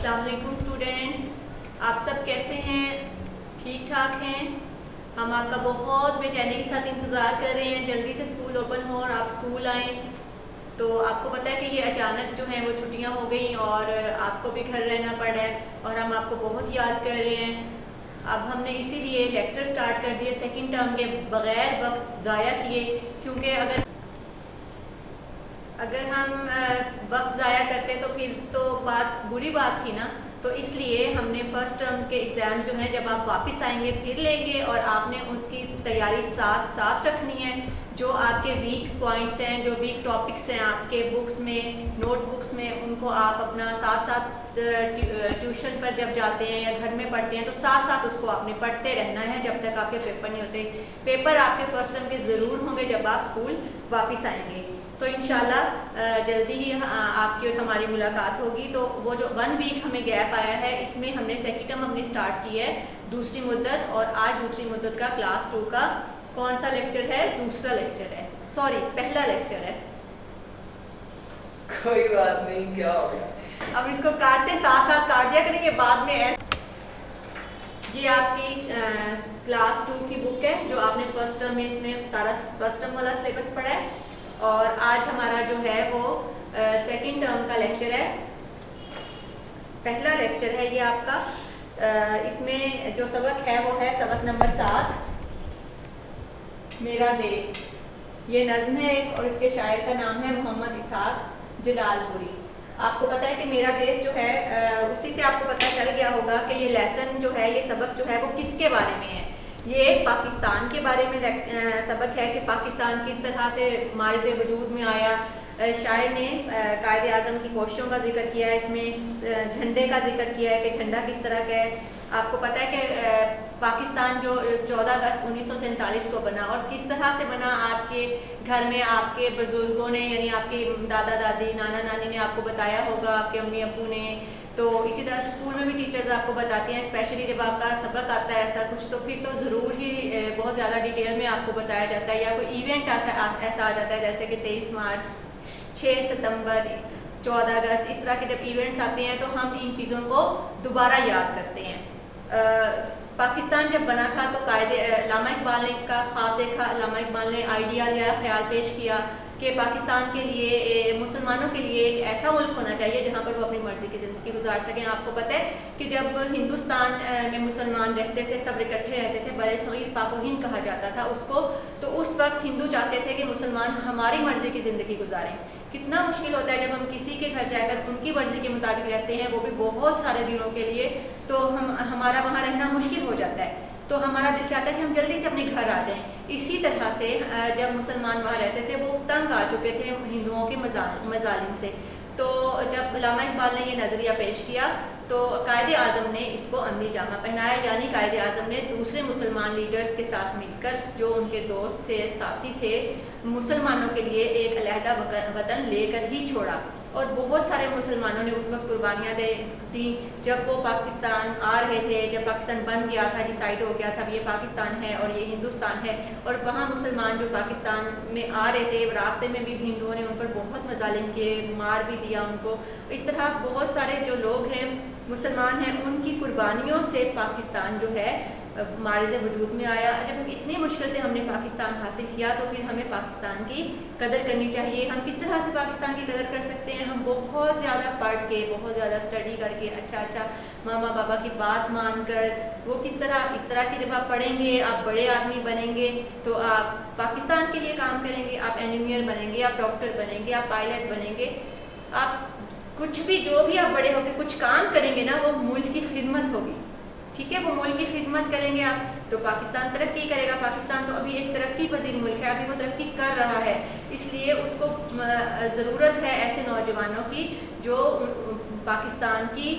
अस्सलाम वालेकुम स्टूडेंट्स, आप सब कैसे हैं? ठीक ठाक हैं? हम आपका बहुत बेचैनी के साथ इंतज़ार कर रहे हैं जल्दी से स्कूल ओपन हो और आप स्कूल आएँ। तो आपको पता है कि ये अचानक जो है वो छुट्टियां हो गई और आपको भी घर रहना पड़ा है और हम आपको बहुत याद कर रहे हैं। अब हमने इसीलिए लेक्चर स्टार्ट कर दिए सेकंड टर्म के बग़ैर वक्त ज़ाया किए, क्योंकि अगर हम वक्त ज़ाया करते तो फिर तो बात बुरी बात थी ना। तो इसलिए हमने फ़र्स्ट टर्म के एग्ज़ाम जो हैं जब आप वापस आएंगे फिर लेंगे और आपने उसकी तैयारी साथ साथ रखनी है। जो आपके वीक पॉइंट्स हैं, जो वीक टॉपिक्स हैं आपके बुक्स में, नोट बुक्स में, उनको आप अपना साथ साथ ट्यूशन पर जब जाते हैं या घर में पढ़ते हैं तो साथ साथ उसको आपने पढ़ते रहना है जब तक आपके पेपर नहीं होते। पेपर आपके फर्स्ट टर्म के ज़रूर होंगे जब आप स्कूल वापस आएंगे। तो इंशाल्लाह जल्दी ही आपकी और हमारी मुलाकात होगी। तो वो जो 1 वीक हमें गैप आया है इसमें हमने सेकंड टर्म अपनी स्टार्ट की है दूसरी मुद्दत, और आज दूसरी मुद्दत का क्लास 2 का कौन सा लेक्चर है? दूसरा लेक्चर है, सॉरी पहला लेक्चर है। कोई बात नहीं, क्या हो गया। अब इसको काटते साथ साथ काट दिया करेंगे बाद में। ये आपकी क्लास 2 की बुक है जो आपने फर्स्ट टर्म में इसमें सारा फर्स्ट टर्म वाला सिलेबस पढ़ा है, और आज हमारा जो है वो सेकंड टर्म का लेक्चर है, पहला लेक्चर है ये आपका। इसमें जो सबक है वो है सबक नंबर 7, मेरा देश। ये नज़्म है एक और इसके शायर का नाम है मोहम्मद इसाक जलालपुरी। आपको पता है कि मेरा देश जो है उसी से आपको पता चल गया होगा कि ये लेसन जो है, ये सबक जो है वो किसके बारे में है। ये पाकिस्तान के बारे में सबक है कि पाकिस्तान किस तरह से मारिज़ वजूद में आया। शायर ने कायदे आज़म की कोशिशों का जिक्र किया है, इसमें झंडे का जिक्र किया है कि झंडा किस तरह का है। आपको पता है कि पाकिस्तान जो 14 अगस्त 1947 को बना और किस तरह से बना, आपके घर में आपके बुज़ुर्गों ने यानी आपके दादा दादी नाना नानी ने आपको बताया होगा, आपके अम्मी अब्बू ने। तो इसी तरह से स्कूल में भी टीचर्स आपको बताती हैं, स्पेशली जब आपका सबक आता है ऐसा कुछ तो फिर तो ज़रूर ही बहुत ज़्यादा डिटेल में आपको बताया जाता है, या कोई इवेंट ऐसा आ जाता है जैसे कि 23 मार्च, 6 सितंबर, 14 अगस्त, इस तरह के जब इवेंट्स आते हैं तो हम इन चीज़ों को दोबारा याद करते हैं। पाकिस्तान जब बना था तो लामा इकबाल ने इसका ख्वाब देखा, लामा इकबाल ने आइडिया दिया, ख्याल पेश किया कि पाकिस्तान के लिए, मुसलमानों के लिए एक ऐसा मुल्क होना चाहिए जहाँ पर वो अपनी मर्ज़ी की ज़िंदगी गुजार सकें। आपको पता है कि जब हिंदुस्तान में मुसलमान रहते थे, सब इकट्ठे रहते थे, बड़े सगीर पाक व हिंद कहा जाता था उसको, तो उस वक्त हिंदू चाहते थे कि मुसलमान हमारी मर्ज़ी की ज़िंदगी गुजारें। कितना मुश्किल होता है जब हम किसी के घर जाकर उनकी मर्ज़ी के मुताबिक रहते हैं, वो भी बहुत सारे दिनों के लिए, तो हमारा वहाँ रहना मुश्किल हो जाता है। तो हमारा दिल चाहता है कि हम जल्दी से अपने घर आ जाएं। इसी तरह से जब मुसलमान वहाँ रहते थे वो तंग आ चुके थे हिंदुओं के मजालिम से। तो जब लामा इकबाल ने ये नज़रिया पेश किया तो कायदे आज़म ने इसको अमली जामा पहनाया, यानी कायदे आज़म ने दूसरे मुसलमान लीडर्स के साथ मिलकर, जो उनके दोस्त से साथी थे, मुसलमानों के लिए एक अलहदा वतन लेकर ही छोड़ा। और बहुत सारे मुसलमानों ने उस वक्त कुर्बानियाँ दी जब वो पाकिस्तान आ रहे थे, जब पाकिस्तान बन गया था, डिसाइड हो गया था ये पाकिस्तान है और ये हिंदुस्तान है। और वहाँ मुसलमान जो पाकिस्तान में आ रहे थे, रास्ते में भी हिंदुओं ने उन पर बहुत मजालिम किए, मार भी दिया उनको। इस तरह बहुत सारे जो लोग हैं मुसलमान हैं, उनकी कुर्बानियों से पाकिस्तान जो है मारिज़ वजूद में आया। जब इतनी मुश्किल से हमने पाकिस्तान हासिल किया तो फिर हमें पाकिस्तान की कदर करनी चाहिए। हम किस तरह से पाकिस्तान की कदर कर सकते हैं? हम बहुत ज़्यादा पढ़ के, बहुत ज़्यादा स्टडी करके, अच्छा मामा पापा की बात मानकर, वो किस तरह, इस तरह की जब आप पढ़ेंगे, आप बड़े आदमी बनेंगे तो आप पाकिस्तान के लिए काम करेंगे, आप इंजीनियर बनेंगे, आप डॉक्टर बनेंगे, आप पायलट बनेंगे, आप कुछ भी, जो भी आप बड़े होकर कुछ काम करेंगे ना, वो मुल्क की खिदमत होगी। ठीक है, वो मुल्क की खिदमत करेंगे आप तो पाकिस्तान तरक्की करेगा। पाकिस्तान तो अभी एक तरक्की पजीर मुल्क है, अभी वो तरक्की कर रहा है, इसलिए उसको ज़रूरत है ऐसे नौजवानों की जो पाकिस्तान की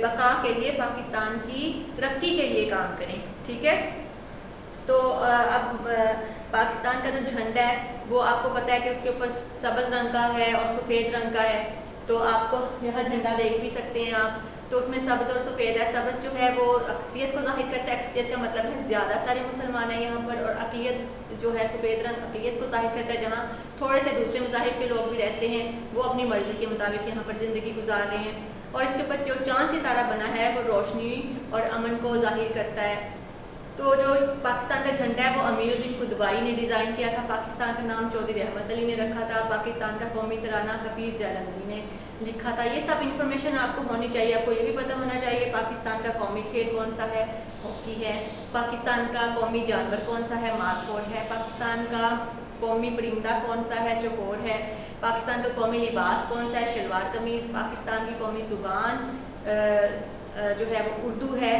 बका के लिए, पाकिस्तान की तरक्की के लिए काम करें। ठीक है, तो अब पाकिस्तान का जो झंडा है वो आपको पता है कि उसके ऊपर सब्ज़ रंग का है और सफ़ेद रंग का है। तो आपको यह झंडा देख भी सकते हैं आप, तो उसमें सब्ज़ और सफ़ेद है। सब्ज़ जो है वो अक्सरियत को ज़ाहिर करता है, अक्सरियत का मतलब है ज़्यादा सारे मुसलमान हैं यहाँ पर, और अक़लियत जो है सफ़ेद रंग अक़लियत को ज़ाहिर करता है, जहाँ थोड़े से दूसरे मज़ाहिब के लोग भी रहते हैं, वो अपनी मर्ज़ी के मुताबिक यहाँ पर ज़िंदगी गुजार रहे हैं। اور اس کے اوپر جو چاند ستارہ بنا ہے وہ روشنی اور امن کو ظاہر کرتا ہے. تو جو پاکستان کا جھنڈا ہے وہ امیر الدین قدوائی نے ڈیزائن کیا تھا. پاکستان کا نام چودھری رحمت علی نے رکھا تھا. پاکستان کا قومی ترانہ حفیظ جیلانی نے لکھا تھا. یہ سب انفارمیشن آپ کو ہونی چاہیے. آپ کو یہ بھی پتہ ہونا چاہیے پاکستان کا قومی کھیل کون سا ہے, ہاکی ہے. پاکستان کا قومی جانور کون سا ہے, مارکوٹ ہے. پاکستان کا قومی پرندہ کون سا ہے, چکور ہے. پاکستان کا قومی لباس کون سا ہے, شلوار قمیض. پاکستان کی قومی زبان جو ہے وہ اردو ہے.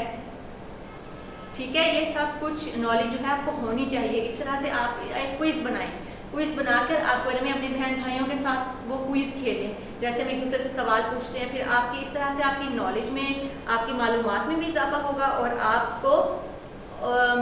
ٹھیک ہے, یہ سب کچھ نالج جو ہے آپ کو ہونی چاہیے. اس طرح سے آپ ایک کوئز بنائیں. کوئز بنا کر آپ بارے میں اپنے بہن بھائیوں کے ساتھ وہ کوئز کھیلیں. جیسے ہم ایک دوسرے سے سوال پوچھتے ہیں, پھر آپ کی اس طرح سے آپ کی نالج میں, آپ کی معلومات میں بھی اضافہ ہوگا, اور آپ کو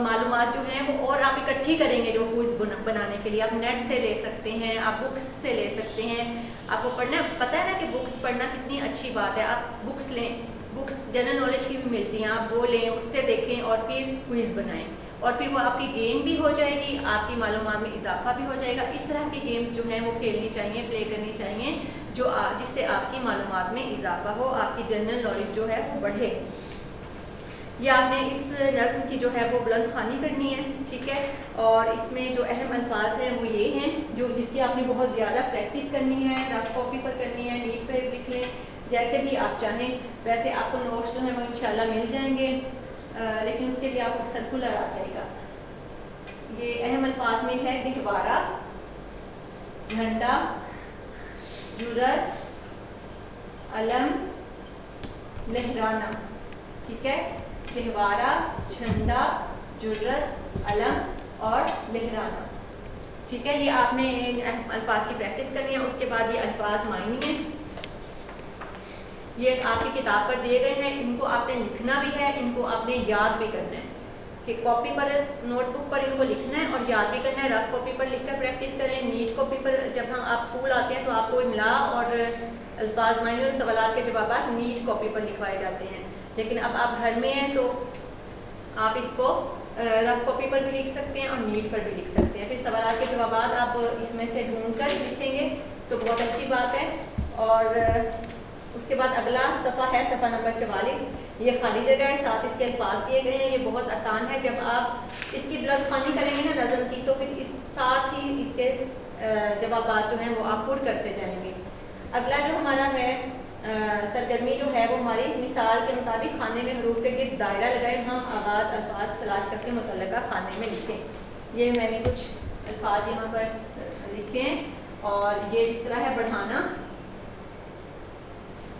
معلومات جو ہیں وہ اور آپ اکٹھی کریں گے. جو کوئز بنانے کے لیے آپ نیٹ سے لے سکتے ہیں, آپ بکس سے لے سکتے ہیں. آپ کو پڑھنا پتہ ہے نا کہ بکس پڑھنا کتنی اچھی بات ہے. آپ بکس لیں, بکس جنرل نالج کی بھی ملتی ہیں, آپ وہ لیں, اس سے دیکھیں اور پھر کوئز بنائیں. اور پھر وہ آپ کی گیم بھی ہو جائے گی, آپ کی معلومات میں اضافہ بھی ہو جائے گا. اس طرح کی گیمز جو ہیں وہ کھیلنی چاہیے, پلے کرنی چاہیے, جس سے آپ کی معلومات میں اضافہ ہو, آپ کی جنرل نالج جو ہے وہ بڑھے. یہ آپ نے اس نظم کی جو ہے وہ بلند خوانی کرنی ہے. ٹھیک ہے, اور اس میں جو اہم الفاظ ہیں وہ یہ ہیں جس کی آپ نے بہت زیادہ پریکٹس کرنی ہے, رف کاپی پر کرنی ہے, نیٹ پر لکھ لیں, جیسے بھی آپ چاہیں. ویسے آپ کو نوٹس جو ہیں وہ انشاءاللہ مل جائیں گے, لیکن اس کے لیے آپ کو سرکولر آ جائے گا. یہ اہم الفاظ میں ہے گہوارہ, جھنڈا, جرت, علم, لہرانا. ٹھیک ہے, گہوارہ, جھنڈا, جرت, علم اور لہرانا. ٹھیک ہے, یہ آپ نے الفاظ کی پریکٹس کرنی ہے. اس کے بعد یہ الفاظ معنی ہیں, یہ آپ کی کتاب پر دیے گئے ہیں. ان کو آپ نے لکھنا بھی ہے, ان کو آپ نے یاد بھی کرنا ہے. کہ کاپی پر, نوٹ بک پر ان کو لکھنا ہے اور یاد بھی کرنا ہے. رف کاپی پر لکھ کر پریکٹس کریں. نیٹ کاپی پر جب آپ اسکول آتے ہیں تو آپ کو املا اور الفاظ معنی اور سوالات کے جوابات نیٹ کاپی پر لکھوائے جاتے ہیں. لیکن اب آپ گھر میں ہیں تو آپ اس کو رف کاپی پر بھی لکھ سکتے ہیں اور نیٹ پر بھی لکھ سکتے ہیں. پھر سوالات کے جوابات آپ اس میں سے ڈھونڈ کر لکھیں گے تو بہت اچھی بات ہے. اور اس کے بعد اگلا صفحہ ہے, صفحہ نمبر 44. یہ خالی جگہ ہے, ساتھ اس کے الفاظ دیے گئے ہیں. یہ بہت آسان ہے. جب آپ اس کی بلند خوانی کریں گے نا نظم کی, تو پھر اس ساتھ ہی اس کے جوابات جو ہیں وہ آپ پر کرتے جائیں گے. اگلا جو ہمارا ہے سرگرمی جو ہے وہ ہماری مثال کے مطابق خانے میں حروف کے گرد دائرہ لگائیں. ہم آغاز الفاظ تلاش کر کے متعلقہ خانے میں لکھیں. یہ میں نے کچھ الفاظ یہاں پر لکھے ہیں, اور یہ اس طرح ہے بڑھانا.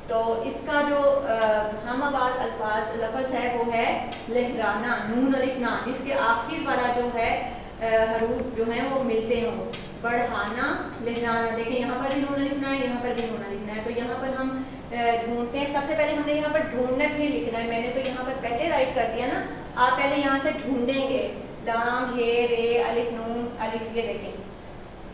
تو اس کا جو ہم آواز الفاظ لفظ ہے وہ ہے لہرانا, نون الف نا, جس کے آخر والا جو ہے حروف جو ہیں وہ ملتے ہوں. بڑھانا, لہرانا. دیکھیں یہاں پر بھی نون لکھنا ہے, یہاں پر بھی نون لکھنا ہے. تو یہاں پر ہم ڈھونڈتے ہیں. سب سے پہلے ہم نے یہاں پر ڈھونڈنا پھر لکھنا ہے. میں نے تو یہاں پر پہلے رائٹ کر دیا نا, آپ پہلے یہاں سے ڈھونڈیں گے. لام, ہے, رے, الف, نون, الف. یہ دیکھیں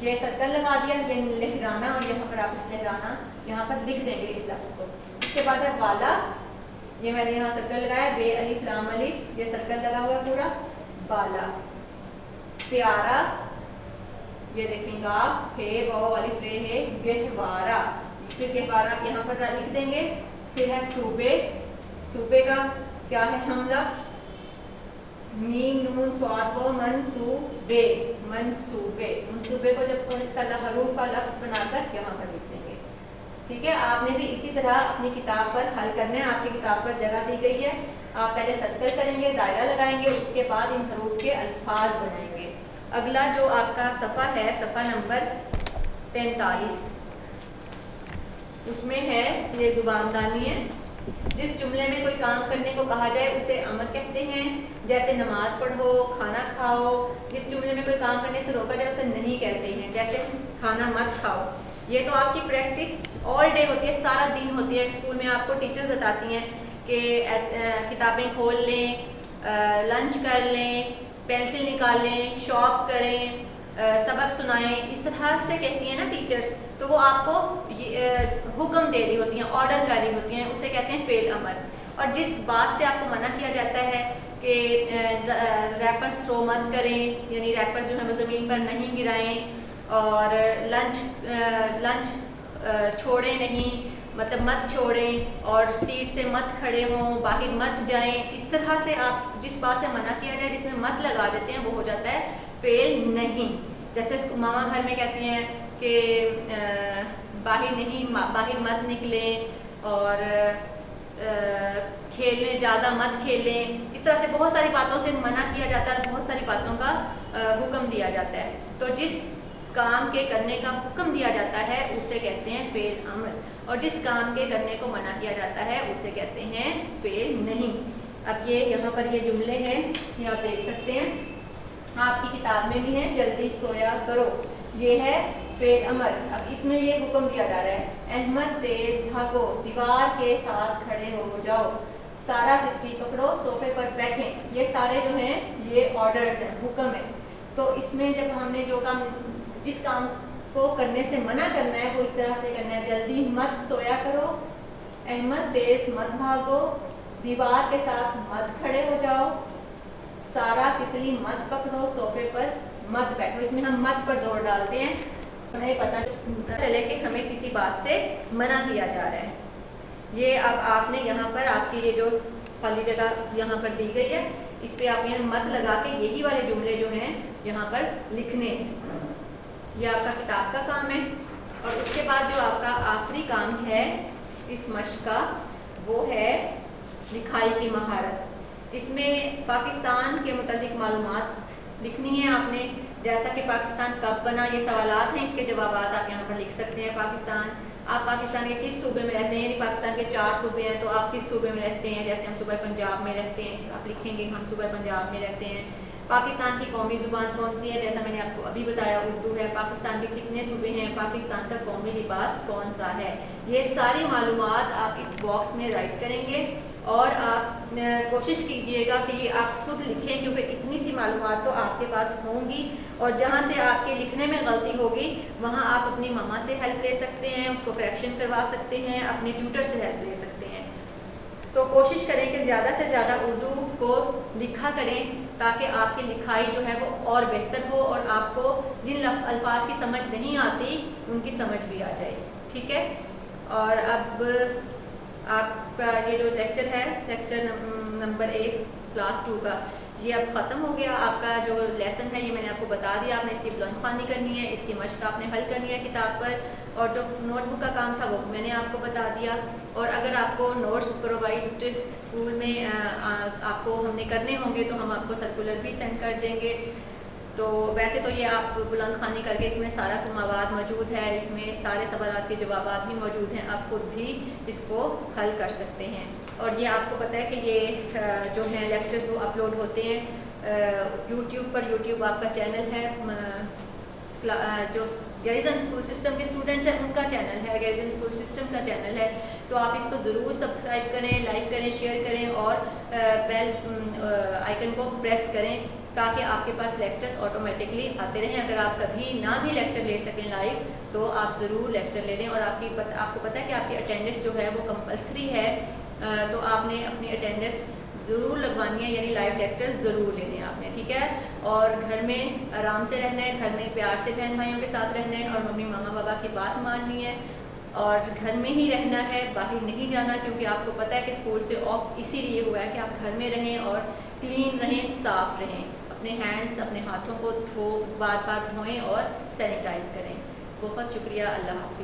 یہ سرکل لگا دیا, یہ لہرانا, اور یہاں پر آپ اس لہرانا یہاں پر لکھ دیں گے اس لفظ کو. اس کے بعد ہے والا, یہ میں نے یہاں سرکل لگایا, بے الف لام الف, یہ سرکل لگا ہوا ہے پورا, بالا. پیارا, یہ دیکھیں گا, ہے, واو, الف, رے, ہے, گہوارہ. پھر گہوارہ یہاں پر لکھ دیں گے. پھر ہے صوبے, صوبے کا کیا ہے ہم لفظ, میم نون صاد و منصوبے, منصوبے. منصوبے کو جب اس کا حروف کا لفظ بنا کر یہاں پر لکھ دیں گے. ٹھیک ہے, آپ نے بھی اسی طرح اپنی کتاب پر حل کرنا ہے. آپ کی کتاب پر جگہ دی گئی ہے, آپ پہلے سرکل کریں گے, دائرہ لگائیں گے, اس کے بعد ان حروف کے الفاظ بنائیں گے. اگلا جو آپ کا صفحہ ہے, صفحہ نمبر 43, اس میں ہے یہ زبان دانی ہے. جس جملے میں کوئی کام کرنے کو کہا جائے اسے امر کہتے ہیں. جیسے نماز پڑھو, کھانا کھاؤ. جس جملے میں کوئی کام کرنے سے روکا جائے اسے نہیں کہتے ہیں. جیسے کھانا مت کھاؤ. یہ تو آپ کی پریکٹس آل ڈے ہوتی ہے, سارا دن ہوتی ہے. اسکول میں آپ کو ٹیچر بتاتی ہیں کہ کتابیں کھول لیں, لنچ کر لیں, پینسل نکالیں, شاپ کریں, سبق سنائیں. اس طرح سے کہتی ہیں نا ٹیچرز, تو وہ آپ کو حکم دے رہی ہوتی ہیں, آرڈر کر رہی ہوتی ہیں. اسے کہتے ہیں فعل امر. اور جس بات سے آپ کو منع کیا جاتا ہے کہ ریپرز تھرو مت کریں, یعنی ریپرز جو ہے وہ زمین پر نہیں گرائیں, اور لنچ چھوڑیں نہیں, मतलब मत छोड़ें और सीट से मत खड़े हों, बाहर मत जाएं। इस तरह से आप जिस बात से मना किया जाए जिसमें मत लगा देते हैं वो हो जाता है फेल नहीं। जैसे मामा घर में कहती हैं कि बाहर मत निकलें और खेलने ज़्यादा मत खेलें। इस तरह से बहुत सारी बातों से मना किया जाता है, बहुत सारी बातों का हुक्म दिया जाता है। तो जिस काम के करने का हुक्म दिया जाता है उसे कहते हैं फेल अमर, और जिस काम के करने को मना किया जाता है उसे कहते हैं फेल नहीं। अब ये यहाँ पर ये जुमले हैं, ये आप देख सकते हैं, आपकी किताब में भी है, जल्दी सोया करो, ये है फेल अमर। अब इसमें ये हुक्म दिया जा रहा है, अहमद तेज भागो, दीवार के साथ खड़े हो जाओ, सारा तितली पकड़ो, सोफे पर बैठें। ये सारे जो हैं ये ऑर्डर्स हैं, हुक्म है। तो इसमें जब हमने जो काम, जिस काम को करने से मना करना है वो इस तरह से करना है, जल्दी मत सोया करो, अहमद तेज मत भागो, दीवार के साथ मत खड़े हो जाओ, सारा तितली मत पकड़ो, सोफे पर मत बैठो। इसमें हम मत पर जोर डालते हैं, हमें पता चले कि हमें किसी बात से मना किया जा रहा है। ये अब आपने यहाँ पर आपकी ये जो खाली जगह यहाँ पर दी गई है, इस पे आप यहाँ मत लगा के यही वाले जुमले जो हैं यहाँ पर लिखने हैं। ये आपका किताब का काम है। और उसके बाद जो आपका आखिरी काम है इस मश्क का, वो है लिखाई की महारत। इसमें पाकिस्तान के मुतालिक मालूमात लिखनी है आपने, जैसा कि पाकिस्तान कब बना, ये सवालात हैं, इसके जवाब आप यहाँ पर लिख सकते हैं। आप पाकिस्तान के किस सूबे में रहते हैं, यानी पाकिस्तान के 4 सूबे हैं, तो आप किस सूबे में रहते हैं। जैसे हम सूबा पंजाब में रहते हैं, आप लिखेंगे हम सूबा पंजाब में रहते हैं। पाकिस्तान की कौमी ज़ुबान कौन सी है, जैसा मैंने आपको अभी बताया उर्दू है। पाकिस्तान के कितने सूबे हैं, पाकिस्तान का कौमी लिबास कौन सा है। ये सारी मालूमात आप इस बॉक्स में राइट करेंगे और आप कोशिश कीजिएगा कि ये आप खुद लिखें, क्योंकि इतनी सी मालूमात तो आपके पास होंगी। और जहाँ से आपके लिखने में गलती होगी वहाँ आप अपनी मम्मा से हेल्प ले सकते हैं, उसको करेक्शन करवा सकते हैं, अपने ट्यूटर से हेल्प ले सकते हैं। तो कोशिश करें कि ज़्यादा से ज़्यादा उर्दू को लिखा करें, ताकि आपकी लिखाई जो है वो और बेहतर हो और आपको जिन अल्फाज की समझ नहीं आती उनकी समझ भी आ जाए। ठीक है। और अब आपका ये जो लेक्चर है, लेक्चर नंबर 1 क्लास 2 का, ये अब ख़त्म हो गया। आपका जो लेसन है ये मैंने आपको बता दिया, आपने इसकी बुलंदख्वानी करनी है, इसकी मश्क आपने हल करनी है किताब पर, और जो नोटबुक का काम था वो मैंने आपको बता दिया। और अगर आपको नोट्स प्रोवाइड स्कूल में आपको हमने करने होंगे तो हम आपको सर्कुलर भी सेंड कर देंगे। तो वैसे तो ये आप बुलंदख्वानी करके, इसमें सारा मवाद मौजूद है, इसमें सारे सवालात के जवाब भी मौजूद हैं, आप खुद भी इसको हल कर सकते हैं। और ये आपको पता है कि ये जो है लेक्चर्स वो अपलोड होते हैं यूट्यूब पर। यूट्यूब आपका चैनल है, जो गैरिजन स्कूल सिस्टम के स्टूडेंट्स हैं उनका चैनल है, गैरिजन स्कूल सिस्टम का चैनल है। तो आप इसको ज़रूर सब्सक्राइब करें, लाइक करें, शेयर करें और बेल आइकन को प्रेस करें, ताकि आपके पास लेक्चर्स ऑटोमेटिकली आते रहें। अगर आप कभी ना भी लेक्चर ले सकें लाइव, तो आप ज़रूर लेक्चर ले लें। और आपको पता है कि आपकी अटेंडेंस जो है वो कंपलसरी है, तो आपने अपनी अटेंडेंस ज़रूर लगवानी है, यानी लाइव लेक्चर ज़रूर लेने हैं आपने। ठीक है। और घर में आराम से रहना है, घर में प्यार से बहन भाइयों के साथ रहना है और मम्मी मामा बाबा की बात माननी है, और घर में ही रहना है, बाहर नहीं जाना, क्योंकि आपको पता है कि स्कूल से ऑफ इसीलिए हुआ है कि आप घर में रहें और क्लीन रहें, साफ़ रहें, अपने हैंड्स, अपने हाथों को बार बार धोएं और सैनिटाइज़ करें। बहुत शुक्रिया। अल्लाह हाफ़िज़।